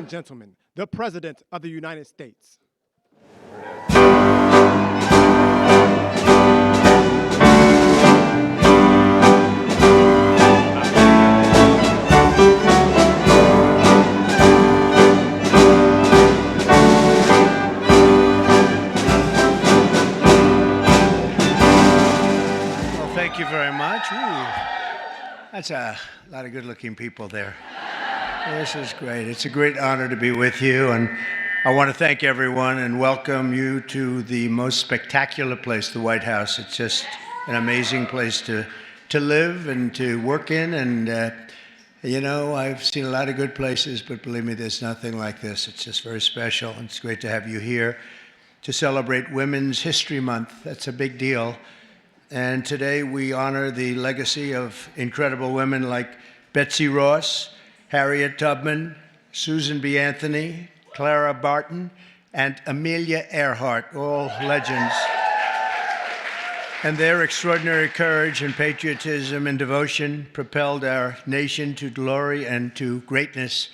and gentlemen, the President of the United States. Thank you very much. Ooh, that's a lot of good-looking people there. This is great. It's a great honor to be with you, and I want to thank everyone and welcome you to the most spectacular place, the White House. It's just an amazing place to live and to work in, and you know, I've seen a lot of good places, but believe me, there's nothing like this. It's just very special, and it's great to have you here to celebrate Women's History Month. That's a big deal. And today we honor the legacy of incredible women like Betsy Ross, Harriet Tubman, Susan B. Anthony, Clara Barton, and Amelia Earhart, all legends. And their extraordinary courage and patriotism and devotion propelled our nation to glory and to greatness.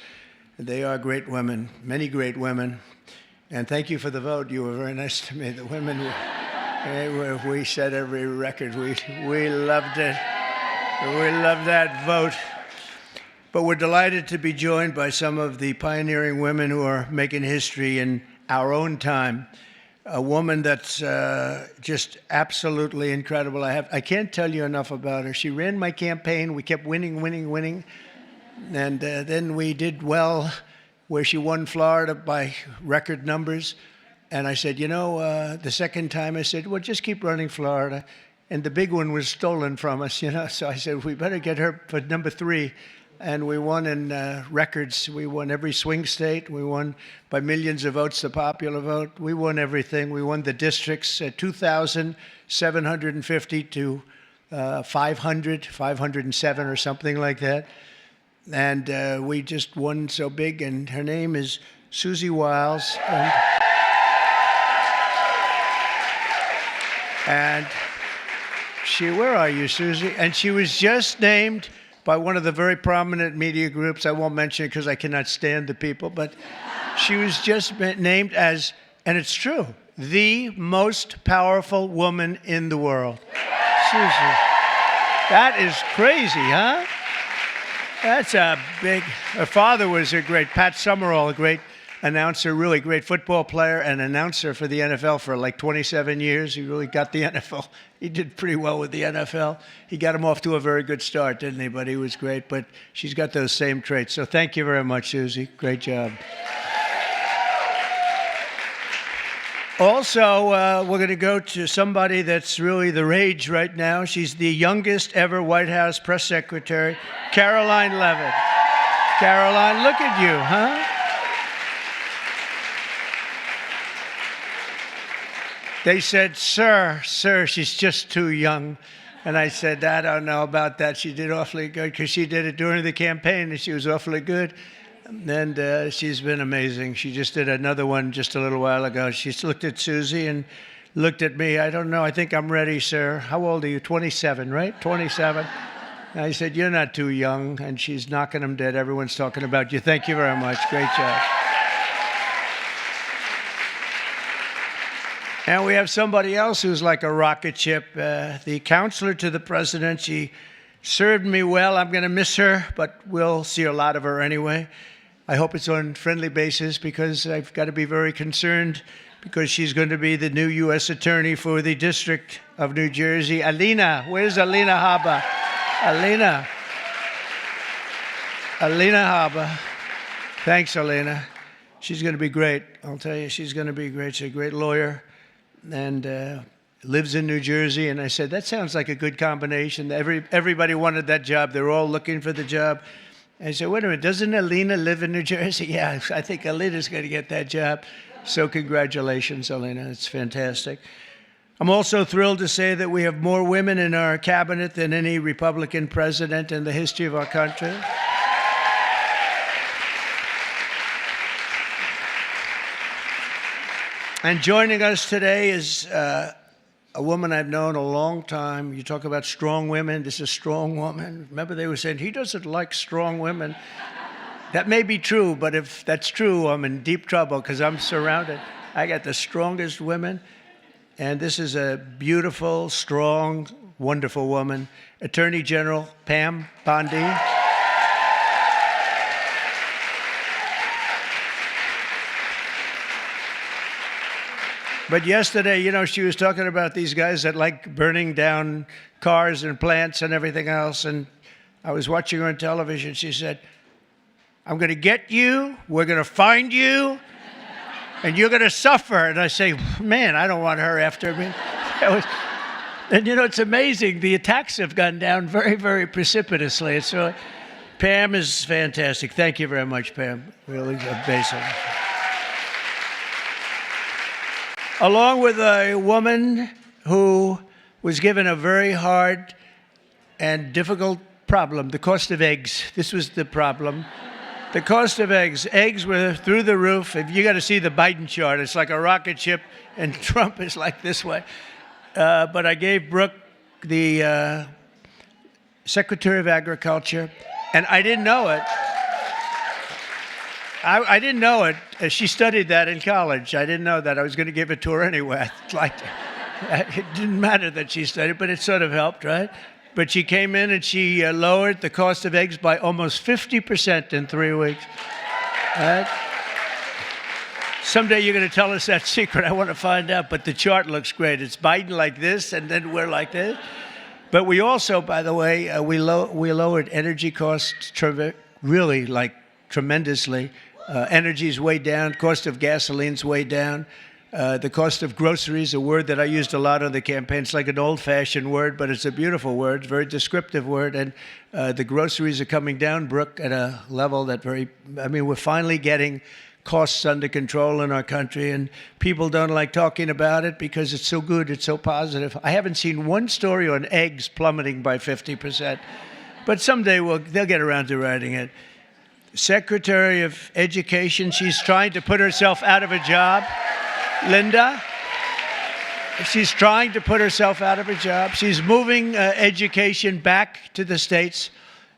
They are great women, many great women. And thank you for the vote. You were very nice to me. The women were... We set every record. We loved it. We loved that vote. But we're delighted to be joined by some of the pioneering women who are making history in our own time. A woman that's just absolutely incredible. I can't tell you enough about her. She ran my campaign. We kept winning. And then we did well, where she won Florida by record numbers. And I said, you know, the second time I said, well, just keep running Florida. And the big one was stolen from us, you know. So I said, we better get her for number 3. And we won in records. We won every swing state. We won by millions of votes, the popular vote. We won everything. We won the districts, 2,750 to 507 or something like that. And we just won so big. And her name is Susie Wiles. And she, where are you, Susie? And she was just named by one of the very prominent media groups. I won't mention it because I cannot stand the people, but she was just named as, and it's true, the most powerful woman in the world. Susie, that is crazy, huh? That's a big, her father was a great, Pat Summerall, a great announcer, really great football player and announcer for the NFL for like 27 years. He really got the NFL. He did pretty well with the NFL. He got him off to a very good start, didn't he? But he was great. But she's got those same traits. So thank you very much, Susie. Great job. Also, we're going to go to somebody that's really the rage right now. She's the youngest ever White House press secretary, Karoline Leavitt. Karoline, look at you, huh? They said, sir, she's just too young. And I said, I don't know about that. She did awfully good because she did it during the campaign and she was awfully good. And she's been amazing. She just did another one just a little while ago. She looked at Susie and looked at me. I don't know. I think I'm ready, sir. How old are you? 27, right? 27. And I said, you're not too young. And she's knocking them dead. Everyone's talking about you. Thank you very much. Great job. And we have somebody else who's like a rocket ship, the counselor to the president. She served me well. I'm going to miss her, but we'll see a lot of her anyway. I hope it's on a friendly basis because I've got to be very concerned because she's going to be the new U.S. Attorney for the District of New Jersey. Alina, where's Alina Habba? Alina Habba. Thanks, Alina. She's going to be great. I'll tell you, she's going to be great. She's a great lawyer. And lives in New Jersey. And I said, that sounds like a good combination. Everybody wanted that job. They're all looking for the job. I said, wait a minute, doesn't Alina live in New Jersey? Yeah, I think Alina's going to get that job. So congratulations, Alina. It's fantastic. I'm also thrilled to say that we have more women in our cabinet than any Republican president in the history of our country. And joining us today is a woman I've known a long time. You talk about strong women. This is a strong woman. Remember they were saying, he doesn't like strong women. That may be true, but if that's true, I'm in deep trouble because I'm surrounded. I got the strongest women, and this is a beautiful, strong, wonderful woman, Attorney General Pam Bondi. But yesterday, you know, she was talking about these guys that like burning down cars and plants and everything else. And I was watching her on television. She said, I'm going to get you, we're going to find you, and you're going to suffer. And I say, man, I don't want her after me. And, you know, it's amazing. The attacks have gone down very, very precipitously. So Pam is fantastic. Thank you very much, Pam. Really amazing. Along with a woman who was given a very hard and difficult problem, the cost of eggs. This was the problem. The cost of eggs. Eggs were through the roof. If you got to see the Biden chart, it's like a rocket ship, and Trump is like this way. But I gave Brooke the Secretary of Agriculture, and I didn't know it. I didn't know it. She studied that in college. I didn't know that. I was going to give it to her anyway. It didn't matter that she studied, but it sort of helped, right? But she came in and she lowered the cost of eggs by almost 50% in 3 weeks. Right? Someday you're going to tell us that secret. I want to find out. But the chart looks great. It's Biden like this, and then we're like this. But we also, by the way, we lowered energy costs really like tremendously. Energy's way down. Cost of gasoline's way down. The cost of groceries, a word that I used a lot on the campaign. It's like an old-fashioned word, but it's a beautiful word, very descriptive word. And the groceries are coming down, Brooke, at a level that we're finally getting costs under control in our country, and people don't like talking about it because it's so good, it's so positive. I haven't seen one story on eggs plummeting by 50%, but someday they'll get around to writing it. Secretary of Education, she's trying to put herself out of a job. Linda, she's trying to put herself out of a job. She's moving education back to the States,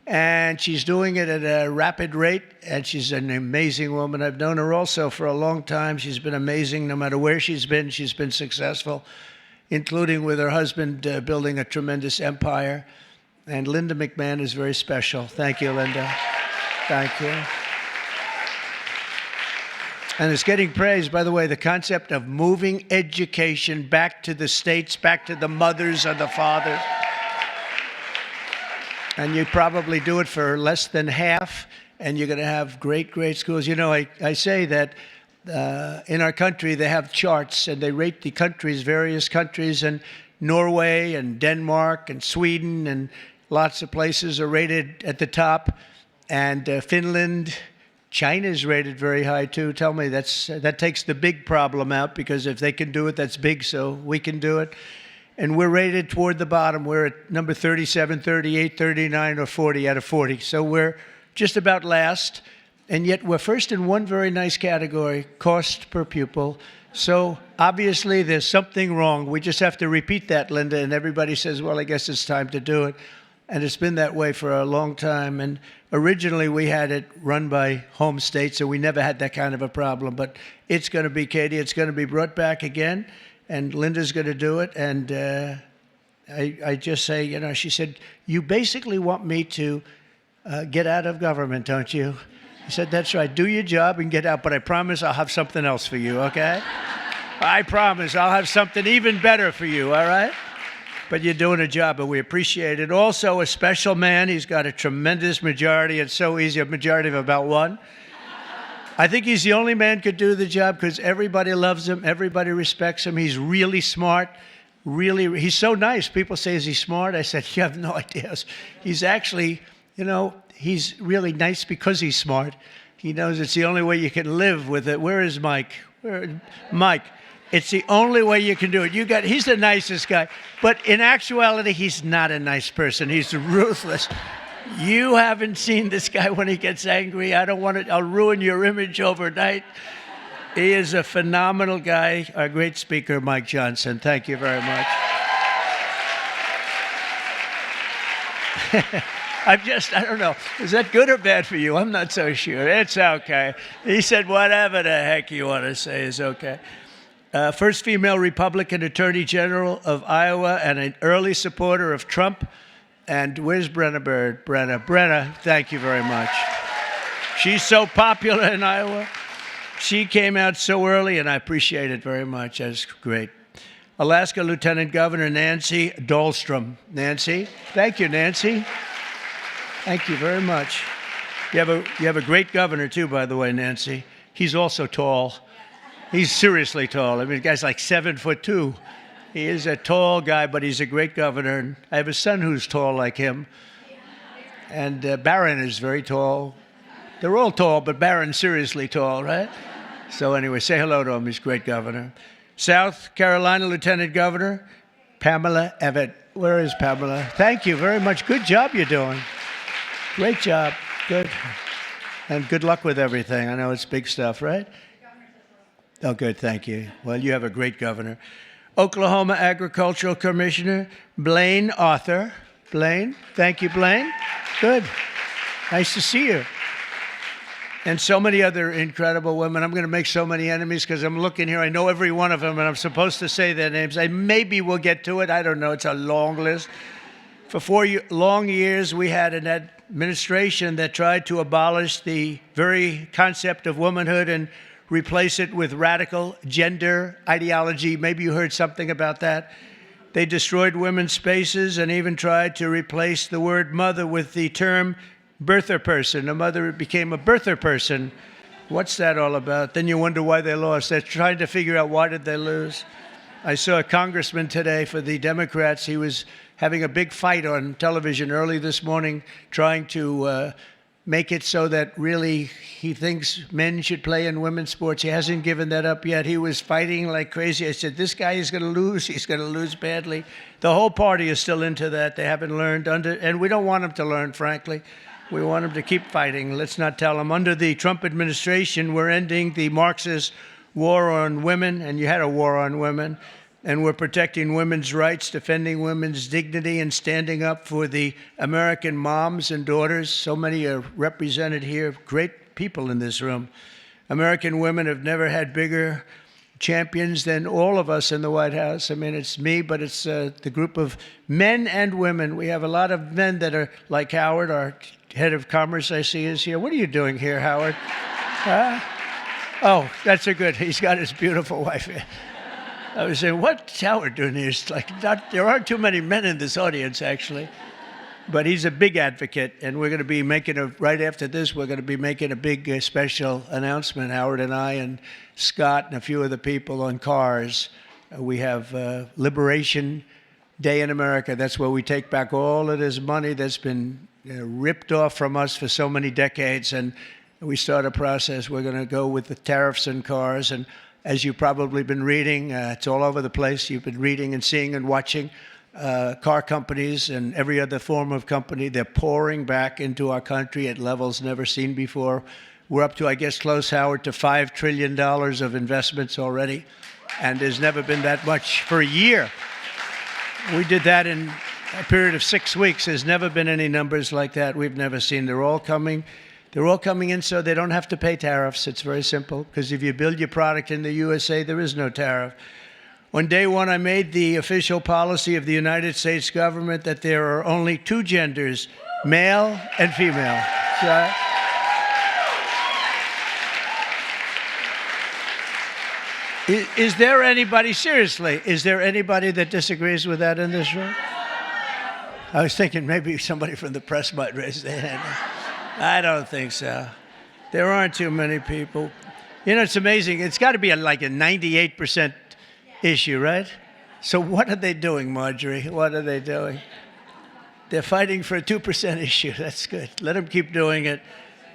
and she's doing it at a rapid rate, and she's an amazing woman. I've known her also for a long time. She's been amazing. No matter where she's been successful, including with her husband building a tremendous empire. And Linda McMahon is very special. Thank you, Linda. Thank you. And it's getting praised, by the way, the concept of moving education back to the States, back to the mothers and the fathers. And you probably do it for less than half, and you're going to have great, great schools. You know, I say that in our country they have charts, and they rate the countries, various countries, and Norway and Denmark and Sweden and lots of places are rated at the top. And Finland, China's rated very high too. Tell me, that takes the big problem out, because if they can do it, that's big, so we can do it. And we're rated toward the bottom. We're at number 37, 38, 39, or 40 out of 40. So we're just about last. And yet we're first in one very nice category, cost per pupil. So obviously there's something wrong. We just have to repeat that, Linda, and everybody says, well, I guess it's time to do it. And it's been that way for a long time. And originally we had it run by home state, so we never had that kind of a problem. But it's going to be, Katie, it's going to be brought back again. And Linda's going to do it. And I just say, you know, she said, you basically want me to get out of government, don't you? I said, that's right. Do your job and get out. But I promise I'll have something else for you, okay? I promise I'll have something even better for you, all right? But you're doing a job, and we appreciate it. Also, a special man. He's got a tremendous majority. It's so easy, a majority of about one. I think he's the only man could do the job because everybody loves him. Everybody respects him. He's really smart. Really, he's so nice. People say, is he smart? I said, you have no idea. He's actually, you know, he's really nice because he's smart. He knows it's the only way you can live with it. Where is Mike? Mike. It's the only way you can do it. He's the nicest guy. But in actuality, he's not a nice person. He's ruthless. You haven't seen this guy when he gets angry. I'll ruin your image overnight. He is a phenomenal guy. Our great speaker, Mike Johnson. Thank you very much. I don't know. Is that good or bad for you? I'm not so sure. It's okay. He said, whatever the heck you want to say is okay. First female Republican Attorney General of Iowa and an early supporter of Trump. And where's Brenna Bird? Brenna, thank you very much. She's so popular in Iowa. She came out so early, and I appreciate it very much. That's great. Alaska Lieutenant Governor Nancy Dahlstrom. Nancy, thank you, Nancy. Thank you very much. You have a great governor, too, by the way, Nancy. He's also tall. He's seriously tall. I mean, the guy's like 7'2". He is a tall guy, but he's a great governor. I have a son who's tall like him. And Barron is very tall. They're all tall, but Barron's seriously tall, right? So anyway, say hello to him. He's a great governor. South Carolina Lieutenant Governor Pamela Evitt. Where is Pamela? Thank you very much. Good job you're doing. Great job. Good. And good luck with everything. I know it's big stuff, right? Oh, good. Thank you. Well, you have a great governor. Oklahoma Agricultural Commissioner Blaine Arthur. Blaine. Thank you, Blaine. Good. Nice to see you. And so many other incredible women. I'm going to make so many enemies because I'm looking here. I know every one of them, and I'm supposed to say their names. Maybe we'll get to it. I don't know. It's a long list. For 4 long years, we had an administration that tried to abolish the very concept of womanhood and replace it with radical gender ideology. Maybe you heard something about that. They destroyed women's spaces and even tried to replace the word mother with the term birther person. A mother became a birther person. What's that all about? Then you wonder why they lost. They're trying to figure out why did they lose. I saw a congressman today for the Democrats. He was having a big fight on television early this morning, trying to make it so that really he thinks men should play in women's sports. He hasn't given that up yet. He was fighting like crazy. I said, this guy is going to lose. He's going to lose badly. The whole party is still into that. They haven't learned and we don't want them to learn, frankly. We want them to keep fighting. Let's not tell them. Under the Trump administration, we're ending the Marxist war on women, and you had a war on women, and we're protecting women's rights, defending women's dignity, and standing up for the American moms and daughters. So many are represented here, great people in this room. American women have never had bigger champions than all of us in the White House. I mean, it's me, but it's the group of men and women. We have a lot of men that are like Howard, our head of commerce, I see is here. What are you doing here, Howard? Oh, that's a good. He's got his beautiful wife here. I was saying, what's Howard doing here? It's like there aren't too many men in this audience, actually. But he's a big advocate, and we're going to be making right after this, we're going to be making a big special announcement, Howard and I and Scott and a few other people on cars. We have Liberation Day in America. That's where we take back all of this money that's been ripped off from us for so many decades, and we start a process. We're going to go with the tariffs on cars, and as you've probably been reading, it's all over the place. You've been reading and seeing and watching car companies and every other form of company. They're pouring back into our country at levels never seen before. We're up to, I guess, close, Howard, to $5 trillion of investments already, and there's never been that much for a year. We did that in a period of 6 weeks. There's never been any numbers like that. We've never seen. They're all coming. They're all coming in so they don't have to pay tariffs. It's very simple, because if you build your product in the USA, there is no tariff. On day one, I made the official policy of the United States government that there are only two genders, male and female. So, is there anybody, seriously, is there anybody that disagrees with that in this room? I was thinking maybe somebody from the press might raise their hand. I don't think so. There aren't too many people. You know, it's amazing. It's got to be like a 98% issue, right? So what are they doing, Marjorie? What are they doing? They're fighting for a 2% issue. That's good. Let them keep doing it.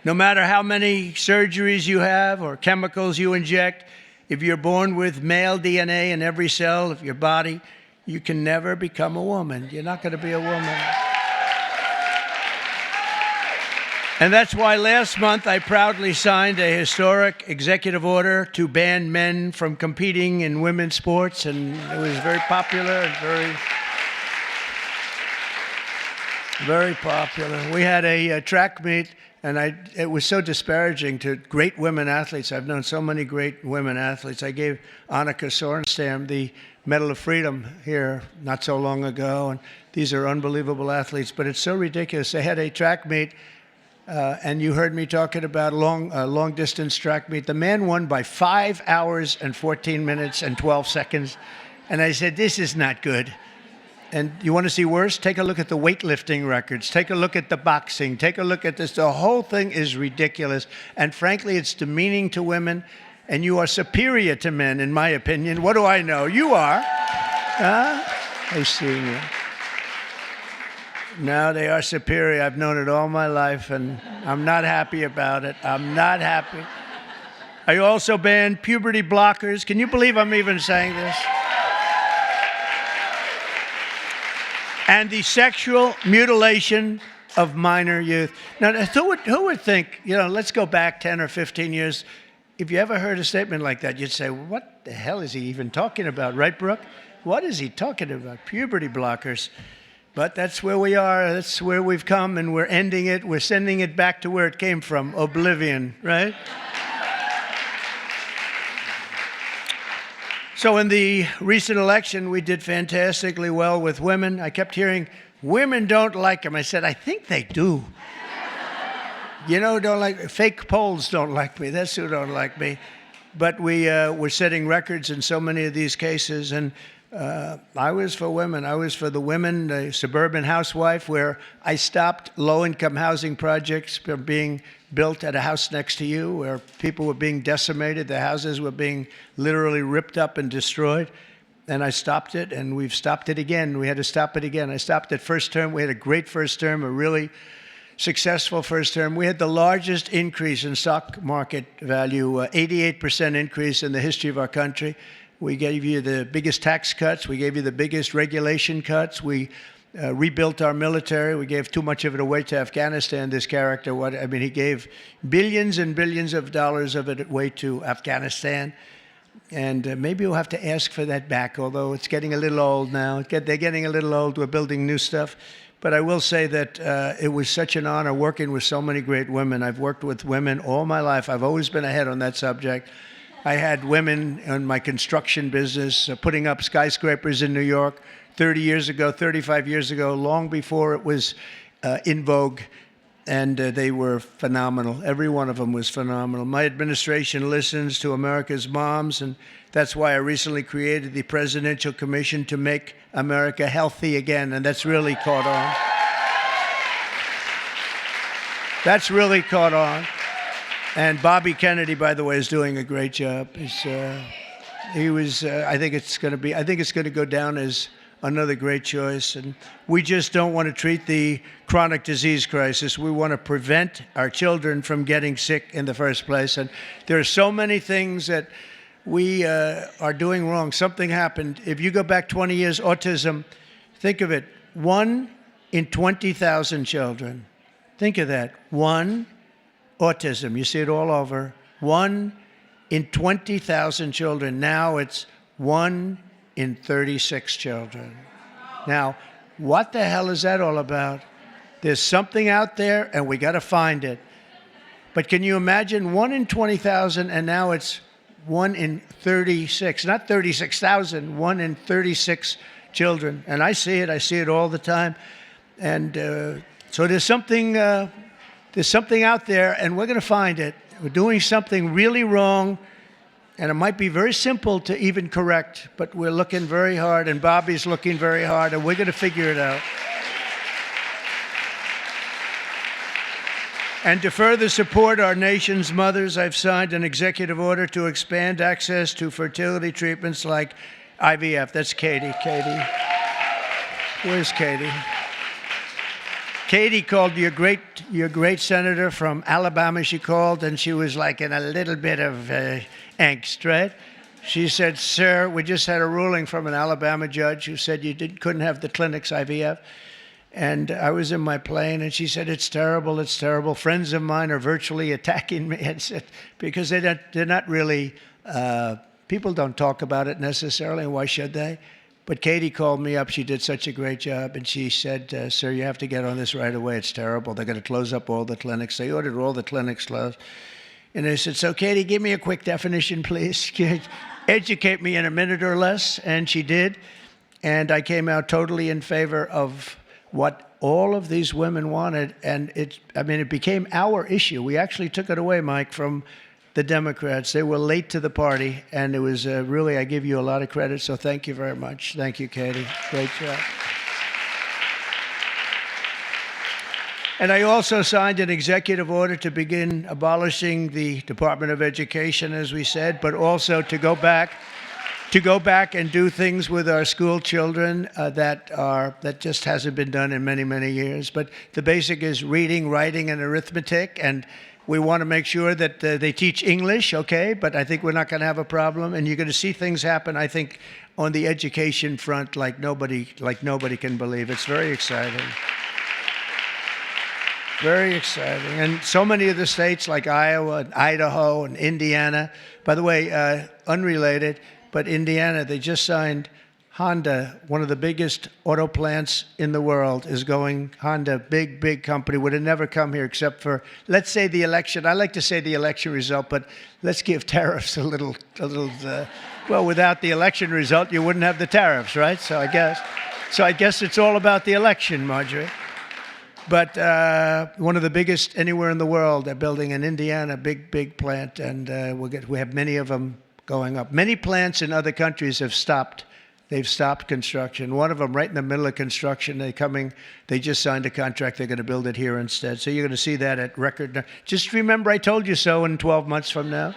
No matter how many surgeries you have or chemicals you inject, if you're born with male DNA in every cell of your body, you can never become a woman. You're not going to be a woman. And that's why last month I proudly signed a historic executive order to ban men from competing in women's sports, and it was very popular and Very popular. We had a track meet, and it was so disparaging to great women athletes. I've known so many great women athletes. I gave Annika Sorenstam the Medal of Freedom here not so long ago, and these are unbelievable athletes, but it's so ridiculous. They had a track meet, and you heard me talking about long-distance track meet. The man won by 5 hours and 14 minutes and 12 seconds, and I said, this is not good. And you want to see worse? Take a look at the weightlifting records. Take a look at the boxing. Take a look at this. The whole thing is ridiculous. And frankly, it's demeaning to women. And you are superior to men, in my opinion. What do I know? You are. I see you. No, they are superior. I've known it all my life, and I'm not happy about it. I'm not happy. I also banned puberty blockers. Can you believe I'm even saying this? And the sexual mutilation of minor youth. Now, who would think, let's go back 10 or 15 years. If you ever heard a statement like that, you'd say, what the hell is he even talking about, right, Brooke? What is he talking about? Puberty blockers. But that's where we are. That's where we've come, and we're ending it. We're sending it back to where it came from, oblivion, right? So in the recent election, we did fantastically well with women. I kept hearing, women don't like him. I said, I think they do. Don't like, fake polls don't like me. That's who don't like me. But we're setting records in so many of these cases. And I was for women. I was for the women, the suburban housewife, where I stopped low-income housing projects from being built at a house next to you, where people were being decimated. The houses were being literally ripped up and destroyed. And I stopped it, and we've stopped it again. We had to stop it again. I stopped it first term. We had a great first term, a really successful first term. We had the largest increase in stock market value, 88% increase in the history of our country. We gave you the biggest tax cuts. We gave you the biggest regulation cuts. We rebuilt our military. We gave too much of it away to Afghanistan, this character. He gave billions and billions of dollars of it away to Afghanistan. And maybe we'll have to ask for that back, although it's getting a little old now. They're getting a little old. We're building new stuff. But I will say that it was such an honor working with so many great women. I've worked with women all my life. I've always been ahead on that subject. I had women in my construction business putting up skyscrapers in New York 30 years ago, 35 years ago, long before it was in vogue. And they were phenomenal. Every one of them was phenomenal. My administration listens to America's moms, and that's why I recently created the Presidential Commission to make America healthy again, and that's really caught on. That's really caught on. And Bobby Kennedy, by the way, is doing a great job. He was. I think it's going to go down as another great choice. And we just don't want to treat the chronic disease crisis. We want to prevent our children from getting sick in the first place. And there are so many things that we are doing wrong. Something happened. If you go back 20 years, autism, think of it, 1 in 20,000 children. Think of that. 1, autism. You see it all over. 1 in 20,000 children. Now it's 1 in 36 children. Now, what the hell is that all about? There's something out there, and we got to find it. But can you imagine 1 in 20,000, and now it's 1 in 36, not 36,000, 1 in 36 children. And I see it all the time. And so there's something out there, and we're going to find it. We're doing something really wrong. And it might be very simple to even correct, but we're looking very hard, and Bobby's looking very hard, and we're going to figure it out. And to further support our nation's mothers, I've signed an executive order to expand access to fertility treatments like IVF. That's Katie. Katie. Where's Katie? Katie called your great senator from Alabama. She called, and she was like in a little bit of angst, right? She said, sir, we just had a ruling from an Alabama judge who said you couldn't have the clinics IVF. And I was in my plane, and she said, it's terrible, it's terrible. Friends of mine are virtually attacking me, and said, because they're not really, people don't talk about it necessarily. Why should they? But Katie called me up. She did such a great job. And she said, sir, you have to get on this right away. It's terrible. They're going to close up all the clinics. They ordered all the clinics closed. And I said, so Katie, give me a quick definition, please. Educate me in a minute or less. And she did. And I came out totally in favor of what all of these women wanted. And it became our issue. We actually took it away, Mike, from the Democrats. They were late to the party. And it was really, I give you a lot of credit. So thank you very much. Thank you, Katie. Great job. And I also signed an executive order to begin abolishing the Department of Education, as we said, but also to go back and do things with our school children that just hasn't been done in many, many years. But the basic is reading, writing, and arithmetic, and we want to make sure that they teach English, okay? But I think we're not going to have a problem, and you're going to see things happen, I think, on the education front like nobody can believe. It's very exciting. Very exciting. And so many of the states like Iowa and Idaho and Indiana, by the way, unrelated, but Indiana, they just signed Honda, one of the biggest auto plants in the world, is going, Honda, big company, would have never come here except for, let's say the election. I like to say the election result, but let's give tariffs a little, well, without the election result, you wouldn't have the tariffs, right? So I guess it's all about the election, Marjorie. But one of the biggest anywhere in the world, they're building in Indiana, big plant, and we have many of them going up. Many plants in other countries have stopped. They've stopped construction. One of them, right in the middle of construction, they just signed a contract. They're going to build it here instead. So you're going to see that at record. Just remember, I told you so in 12 months from now.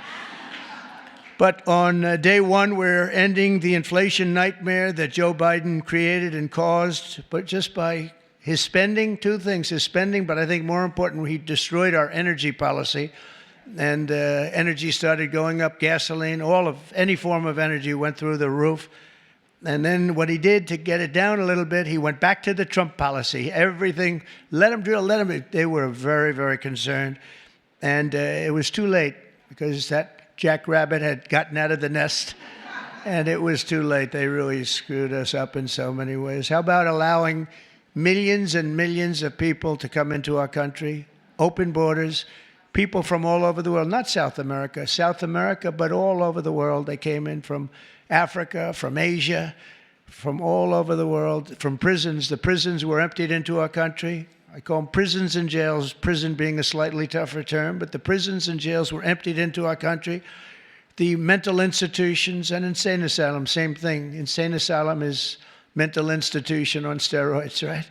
But on day one, we're ending the inflation nightmare that Joe Biden created and caused, but just by his spending, two things, his spending, but I think more important, he destroyed our energy policy, and energy started going up, gasoline, any form of energy went through the roof. And then what he did to get it down a little bit, he went back to the Trump policy. Everything, let him drill, let him. They were very, very concerned. And it was too late because that jackrabbit had gotten out of the nest. And it was too late. They really screwed us up in so many ways. How about allowing millions and millions of people to come into our country, open borders, people from all over the world, not South America, but all over the world. They came in from Africa, from Asia, from all over the world, from prisons. The prisons were emptied into our country. I call them prisons and jails, prison being a slightly tougher term, but the prisons and jails were emptied into our country. The mental institutions and insane asylum, same thing. Insane asylum is mental institution on steroids, right?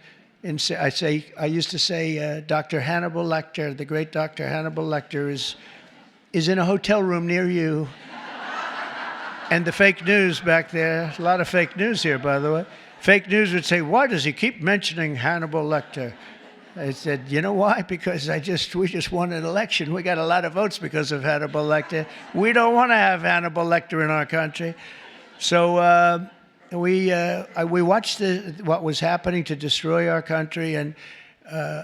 I used to say Dr. Hannibal Lecter, the great Dr. Hannibal Lecter is in a hotel room near you. And the fake news back there, a lot of fake news here, by the way. Fake news would say, why does he keep mentioning Hannibal Lecter? I said, you know why? Because we just won an election. We got a lot of votes because of Hannibal Lecter. We don't want to have Hannibal Lecter in our country. So we watched what was happening to destroy our country, and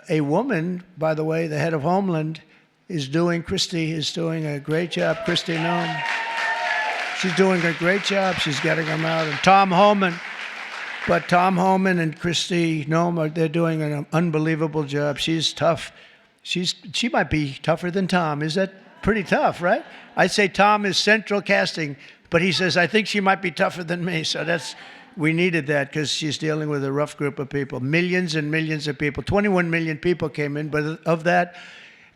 a woman, by the way, the head of Homeland, Christie is doing a great job. Kristi Noem. She's doing a great job. She's getting them out. And Tom Homan and Kristi Noem, they're doing an unbelievable job. She's tough. She might be tougher than Tom. Is that pretty tough, right? I'd say Tom is central casting. But he says, I think she might be tougher than me. So we needed that because she's dealing with a rough group of people. Millions and millions of people. 21 million people came in, but of that,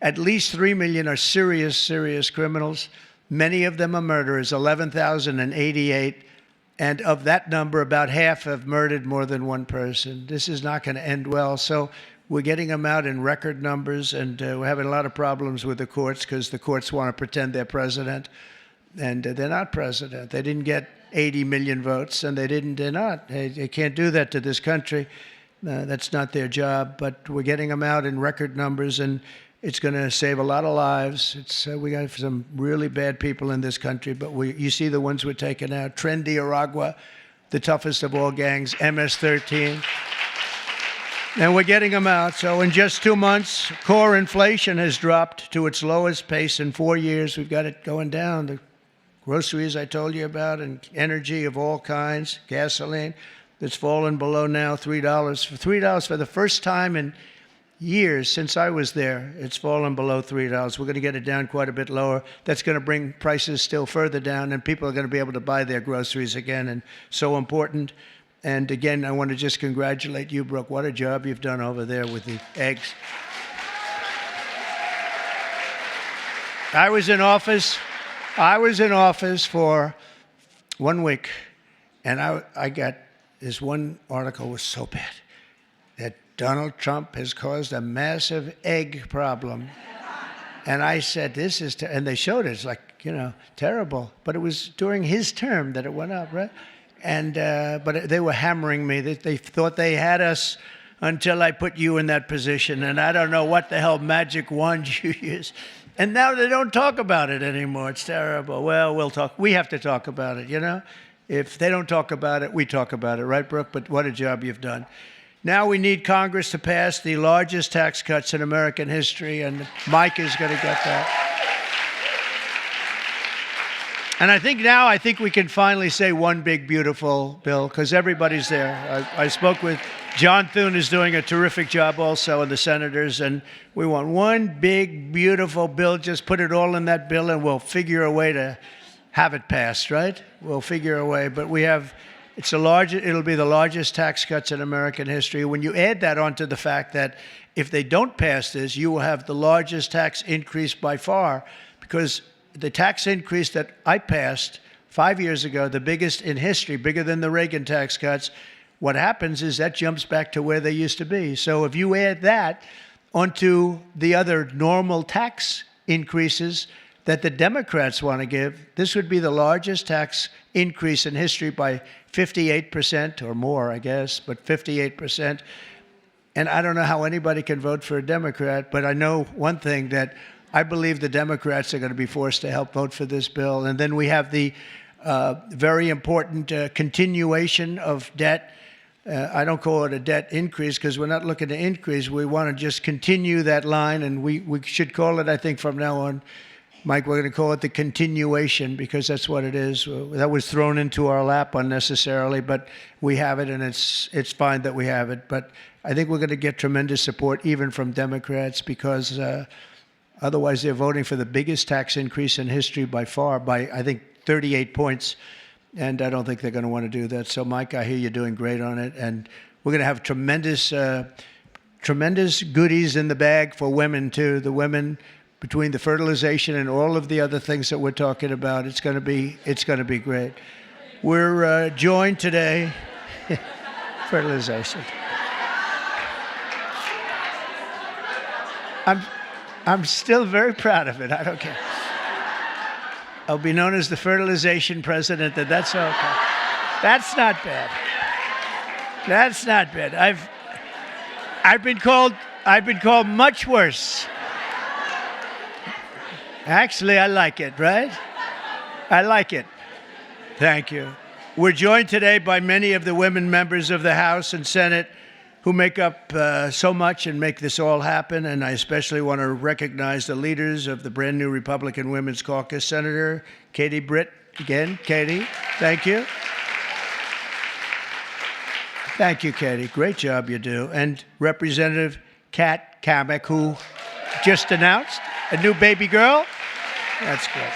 at least 3 million are serious criminals. Many of them are murderers, 11,088. And of that number, about half have murdered more than one person. This is not going to end well. So we're getting them out in record numbers, and we're having a lot of problems with the courts because the courts want to pretend they're president. And they're not president. They didn't get 80 million votes, and they're not. They can't do that to this country. That's not their job. But we're getting them out in record numbers, and it's going to save a lot of lives. We got some really bad people in this country, but you see the ones we're taking out. Trendy Aragua, the toughest of all gangs, MS-13. And we're getting them out. So in just 2 months, core inflation has dropped to its lowest pace in 4 years. We've got it going down. The groceries I told you about, and energy of all kinds, gasoline, that's fallen below now $3. For $3 for the first time in years since I was there, it's fallen below $3. We're going to get it down quite a bit lower. That's going to bring prices still further down, and people are going to be able to buy their groceries again, and so important. And again, I want to just congratulate you, Brooke. What a job you've done over there with the eggs. I was in office for 1 week, and I got this one article was so bad that Donald Trump has caused a massive egg problem. And I said, this is, and they showed it, it's like, terrible. But it was during his term that it went up, right? And, but they were hammering me. They thought they had us until I put you in that position. And I don't know what the hell magic wand you use. And now they don't talk about it anymore. It's terrible. Well, we'll talk. We have to talk about it, If they don't talk about it, we talk about it, right, Brooke? But what a job you've done. Now we need Congress to pass the largest tax cuts in American history, and Mike is going to get that. And I think we can finally say one big, beautiful bill, because everybody's there. I spoke with John Thune, is doing a terrific job also, and the senators, and we want one big, beautiful bill. Just put it all in that bill, and we'll figure a way to have it passed, right? We'll figure a way. But it'll be the largest tax cuts in American history. When you add that onto the fact that if they don't pass this, you will have the largest tax increase by far, because the tax increase that I passed 5 years ago, the biggest in history, bigger than the Reagan tax cuts, what happens is that jumps back to where they used to be. So if you add that onto the other normal tax increases that the Democrats want to give, this would be the largest tax increase in history by 58% or more, I guess, but 58%. And I don't know how anybody can vote for a Democrat, but I know one thing, that I believe the Democrats are going to be forced to help vote for this bill. And then we have the very important continuation of debt. I don't call it a debt increase, because we're not looking to increase. We want to just continue that line, and we should call it, I think, from now on, Mike, we're going to call it the continuation, because that's what it is. That was thrown into our lap unnecessarily, but we have it, and it's fine that we have it. But I think we're going to get tremendous support even from Democrats, because otherwise they're voting for the biggest tax increase in history by far, by, I think, 38 points. And I don't think they're going to want to do that. So, Mike, I hear you're doing great on it. And we're going to have tremendous goodies in the bag for women, too. The women, between the fertilization and all of the other things that we're talking about, it's going to be great. We're joined today, fertilization. I'm still very proud of it. I don't care. I'll be known as the fertilization president, and that's okay. That's not bad. That's not bad. I've been called much worse. Actually, I like it, right? I like it. Thank you. We're joined today by many of the women members of the House and Senate who make up so much and make this all happen. And I especially want to recognize the leaders of the brand new Republican Women's Caucus. Senator Katie Britt, again, Katie, thank you. Thank you, Katie. Great job you do. And Representative Kat Kamek, who just announced a new baby girl. That's good.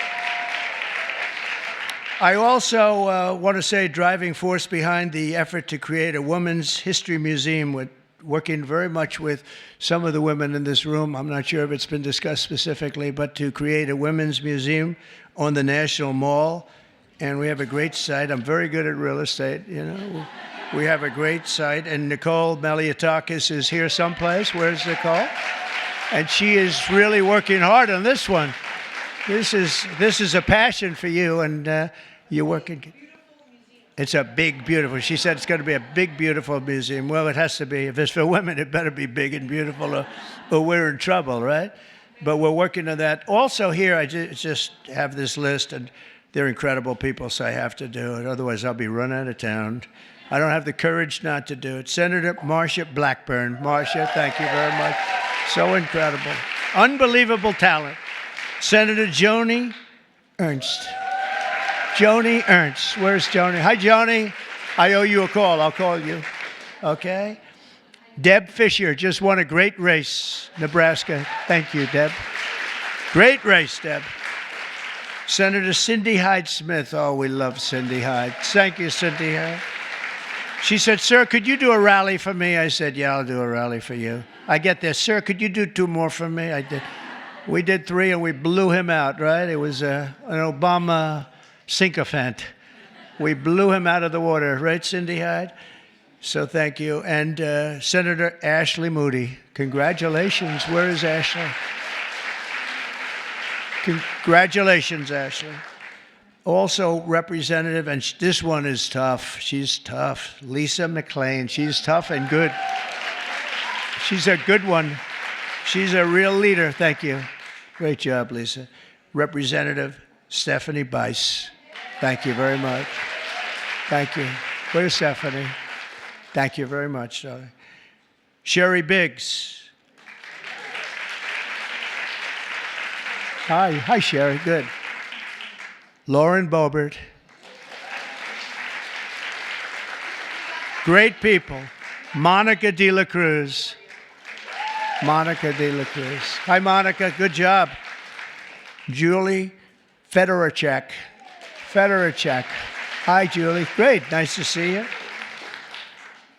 I also want to say driving force behind the effort to create a women's history museum, with working very much with some of the women in this room. I'm not sure if it's been discussed specifically, but to create a women's museum on the National Mall. And we have a great site. I'm very good at real estate, We have a great site. And Nicole Meliatakis is here someplace. Where's Nicole? And she is really working hard on this one. This is a passion for you, and you're working. It's a big, beautiful. She said it's going to be a big, beautiful museum. Well, it has to be. If it's for women, it better be big and beautiful, or we're in trouble, right? But we're working on that. Also here, I just have this list, and they're incredible people, so I have to do it. Otherwise, I'll be run out of town. I don't have the courage not to do it. Senator Marsha Blackburn. Marsha, thank you very much. So incredible. Unbelievable talent. Senator Joni Ernst. Joni Ernst. Where's Joni? Hi, Joni. I owe you a call. I'll call you. Okay. Deb Fisher just won a great race, Nebraska. Thank you, Deb. Great race, Deb. Senator Cindy Hyde-Smith. Oh, we love Cindy Hyde. Thank you, Cindy Hyde. She said, sir, could you do a rally for me? I said, yeah, I'll do a rally for you. I get this. Sir, could you do 2 more for me? I did. We did 3, and we blew him out, right? It was an Obama sycophant. We blew him out of the water, right, Cindy Hyde? So thank you. And Senator Ashley Moody. Congratulations. Where is Ashley? Congratulations, Ashley. Also, Representative, and this one is tough. She's tough. Lisa McLean. She's tough and good. She's a good one. She's a real leader. Thank you. Great job, Lisa. Representative Stephanie Bice. Thank you very much. Thank you. Where's Stephanie? Thank you very much, darling. Sherry Biggs. Hi. Hi, Sherry. Good. Lauren Boebert. Great people. Monica De La Cruz. Monica De La Cruz. Hi, Monica. Good job. Julie Fedorchak. Fedorchak. Hi, Julie. Great. Nice to see you.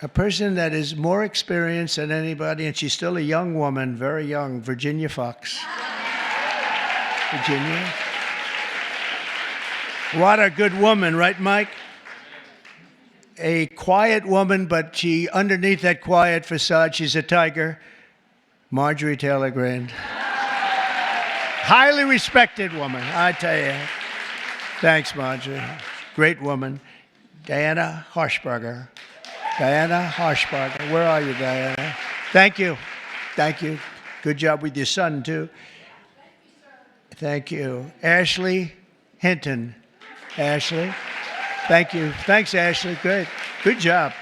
A person that is more experienced than anybody, and she's still a young woman, very young, Virginia Fox. Virginia. What a good woman, right, Mike? A quiet woman, but she, underneath that quiet facade, she's a tiger. Marjorie Taylor Greene. Highly respected woman, I tell you. Thanks, Marjorie. Great woman. Diana Harshbarger. Diana Harshbarger. Where are you, Diana? Thank you. Thank you. Good job with your son, too. Thank you. Ashley Hinton. Ashley. Thank you. Thanks, Ashley. Good. Good job.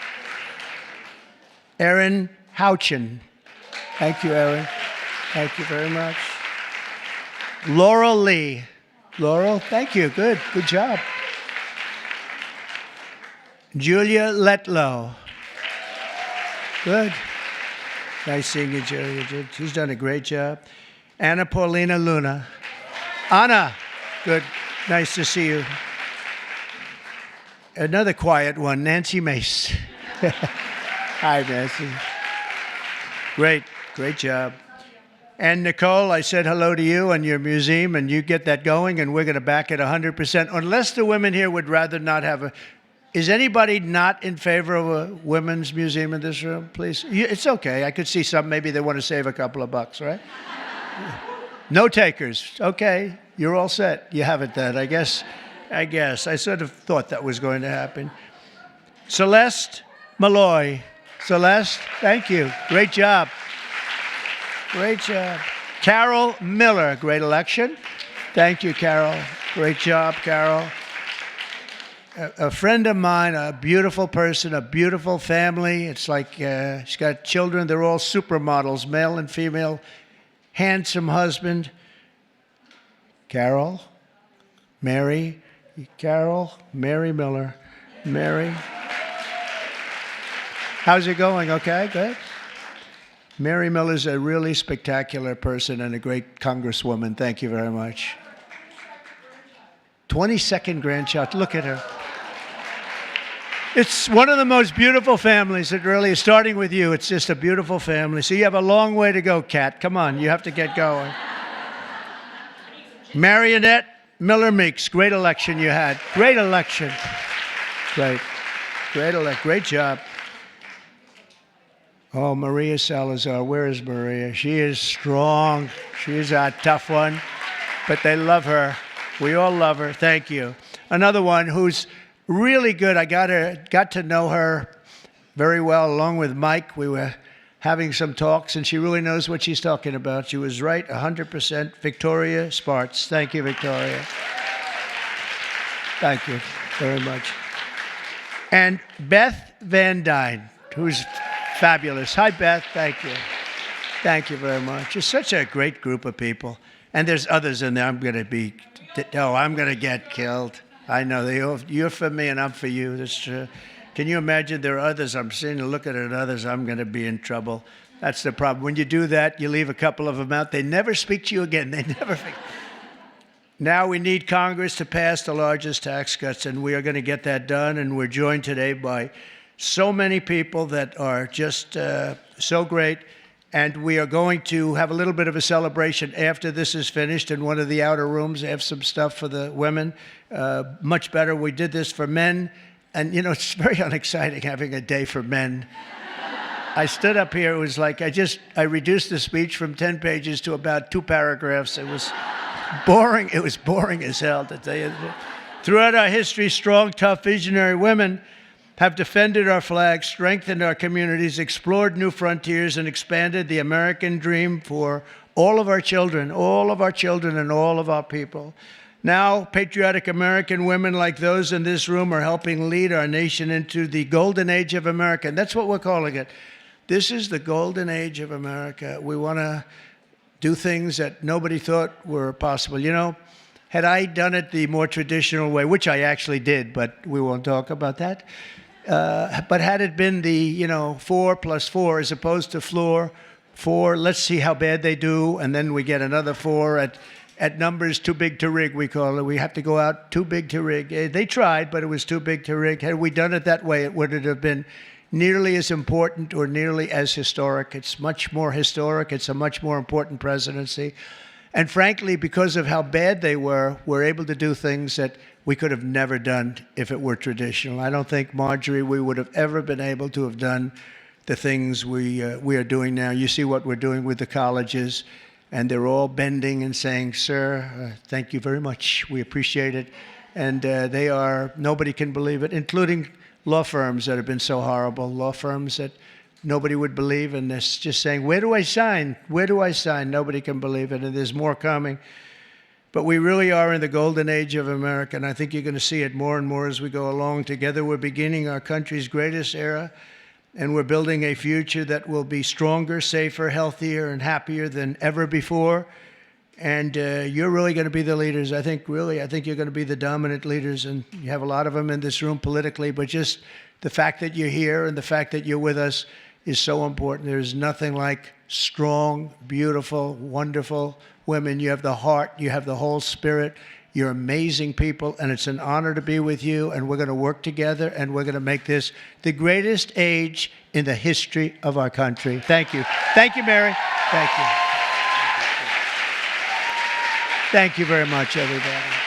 Erin Houchin. Thank you, Erin. Thank you very much. Laurel Lee. Laurel, thank you. Good. Good job. Julia Letlow. Good. Nice seeing you, Julia. She's done a great job. Anna Paulina Luna. Anna. Good. Nice to see you. Another quiet one, Nancy Mace. Hi, Nancy. Great. Great job. And Nicole, I said hello to you and your museum, and you get that going, and we're going to back it 100%. Unless the women here would rather not have a... Is anybody not in favor of a women's museum in this room, please? It's okay. I could see some. Maybe they want to save a couple of bucks, right? No takers. Okay. You're all set. You have it then, I guess. I sort of thought that was going to happen. Celeste Malloy. Celeste, thank you. Great job. Great job. Carol Miller, great election. Thank you, Carol. Great job, Carol. A friend of mine, a beautiful person, a beautiful family. It's like she's got children. They're all supermodels, male and female. Handsome husband. Carol, Mary, Carol, Mary Miller. Mary. How's it going? Okay, good. Mary Miller's a really spectacular person and a great congresswoman. Thank you very much. 22nd grandchild. Look at her. It's one of the most beautiful families. It really is. Starting with you, it's just a beautiful family. So you have a long way to go, Kat. Come on, you have to get going. Marionette Miller Meeks. Great election you had. Great election. Great. Great job. Oh, Maria Salazar. Where is Maria? She is strong. She is a tough one. But they love her. We all love her. Thank you. Another one who's really good. I got to know her very well along with Mike. We were having some talks, and she really knows what she's talking about. She was right 100%. Victoria Spartz. Thank you, Victoria. Thank you very much. And Beth Van Dyne, who's fabulous. Hi, Beth. Thank you. Thank you very much. It's such a great group of people. And there's others in there. I'm going to get killed. I know. You're for me and I'm for you. That's true. Can you imagine there are others? I'm sitting and looking at others. I'm going to be in trouble. That's the problem. When you do that, you leave a couple of them out. They never speak to you again. They never. Now we need Congress to pass the largest tax cuts, and we are going to get that done. And we're joined today by so many people that are just so great. And we are going to have a little bit of a celebration after this is finished in one of the outer rooms. They have some stuff for the women. Much better. We did this for men. And, you know, it's very unexciting having a day for men. I stood up here. It was like I reduced the speech from 10 pages to about 2 paragraphs. It was boring. It was boring as hell, to tell you. Throughout our history, strong, tough, visionary women have defended our flag, strengthened our communities, explored new frontiers, and expanded the American dream for all of our children and all of our people. Now, patriotic American women like those in this room are helping lead our nation into the golden age of America. And that's what we're calling it. This is the golden age of America. We want to do things that nobody thought were possible. You know, had I done it the more traditional way, which I actually did, but we won't talk about that. But had it been the, 4 plus 4 as opposed to floor 4, let's see how bad they do, and then we get another 4 at numbers too big to rig, we call it. We have to go out too big to rig. They tried, but it was too big to rig. Had we done it that way, it would have been nearly as important or nearly as historic. It's much more historic. It's a much more important presidency. And frankly, because of how bad they were, we're able to do things that we could have never done if it were traditional. I don't think, Marjorie, we would have ever been able to have done the things we are doing now. You see what we're doing with the colleges, and they're all bending and saying, sir, thank you very much. We appreciate it. And they are, nobody can believe it, including law firms that have been so horrible, law firms that nobody would believe, and they're just saying, where do I sign? Where do I sign? Nobody can believe it, and there's more coming. But we really are in the golden age of America, and I think you're going to see it more and more as we go along. Together, we're beginning our country's greatest era, and we're building a future that will be stronger, safer, healthier, and happier than ever before. And you're really going to be the leaders. I think you're going to be the dominant leaders, and you have a lot of them in this room politically, but just the fact that you're here and the fact that you're with us is so important. There's nothing like strong, beautiful, wonderful women. You have the heart, you have the whole spirit. You're amazing people, and it's an honor to be with you, and we're going to work together, and we're going to make this the greatest age in the history of our country. Thank you. Thank you, Mary. Thank you. Thank you very much, everybody.